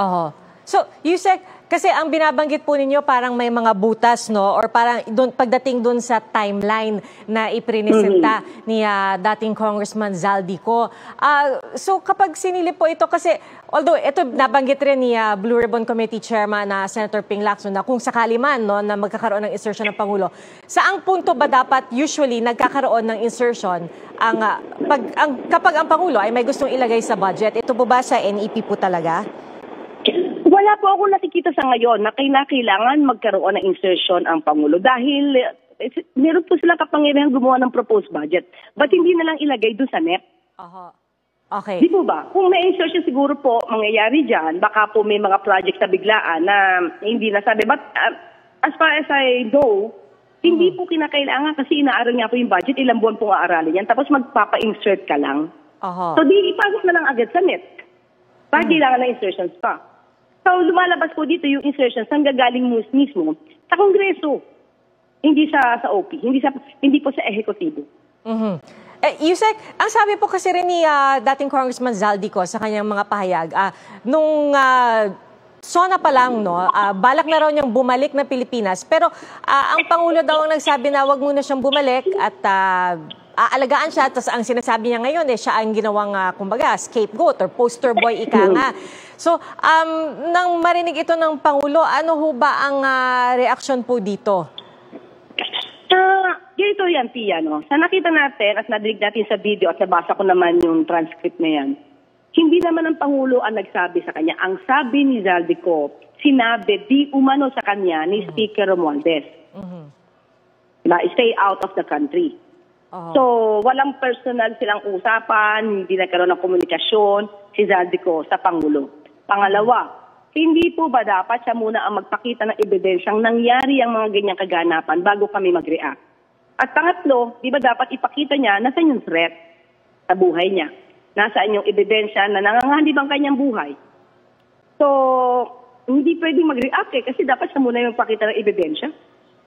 Oo. So, Yusek, kasi ang binabanggit po ninyo parang may mga butas, no? Or parang pagdating dun sa timeline na iprinisenta ni dating Congressman Zaldico. So, kapag sinilip po ito, kasi although ito nabanggit rin ni Blue Ribbon Committee Chairman na Senator Ping Lacson na kung sakali man, no, na magkakaroon ng insertion ng Pangulo, saang punto ba dapat usually nagkakaroon ng insertion kapag ang Pangulo ay may gustong ilagay sa budget? Ito po ba sa NEP po talaga? Wala po ako nakikita sa ngayon na kailangan magkaroon ng insertion ang Pangulo dahil meron po silang kapangyarihan gumawa ng proposed budget. Ba't hindi na lang ilagay doon sa NEP? Okay. Di po ba? Kung may insertion siguro po mangyayari dyan, baka po may mga projects na biglaan na hindi nasabi. But as far as I know, hindi po kinakailangan kasi inaaral nga po yung budget, ilang buwan pong aaralin yan, tapos magpapa-insert ka lang. So di ipasok na lang agad sa NEP. Bakit kailangan ng insertions pa? So, lumalabas po dito yung insertions na gagaling mismo sa Kongreso. Hindi sa OP, hindi po sa Ehekutibo. Yusek, ang sabi po kasi rin ni dating Congressman Zaldico sa kanyang mga pahayag, nung SONA pa lang, no, balak na raw niyang bumalik na Pilipinas. Pero ang Pangulo daw ang nagsabi na wag muna siyang bumalik at aalagaan siya. Tapos ang sinasabi niya ngayon, siya ang ginawang, kumbaga, scapegoat or poster boy, ika nga. So, nang marinig ito ng Pangulo, ano ho ba ang reaksyon po dito? Ganito yan, Pia, no? Sa nakita natin at nadinig natin sa video at nabasa ko naman yung transcript na yan, hindi naman ang Pangulo ang nagsabi sa kanya. Ang sabi ni Zaldico, sinabi di umano sa kanya ni Speaker Romualdez. Na stay out of the country. So, walang personal silang usapan, hindi nagkaroon ng komunikasyon si Zaldico sa Pangulo. Pangalawa, hindi po ba dapat siya muna ang magpakita ng ebidensyang nangyari ang mga ganyang kaganapan bago kami mag-react? At pangatlo, di ba dapat ipakita niya nasaan yung threat sa buhay niya? Nasaan yung ebidensya na nanganganib ang kanyang buhay? So, hindi pwedeng mag-react kasi dapat siya muna yung magpakita ng ebidensya.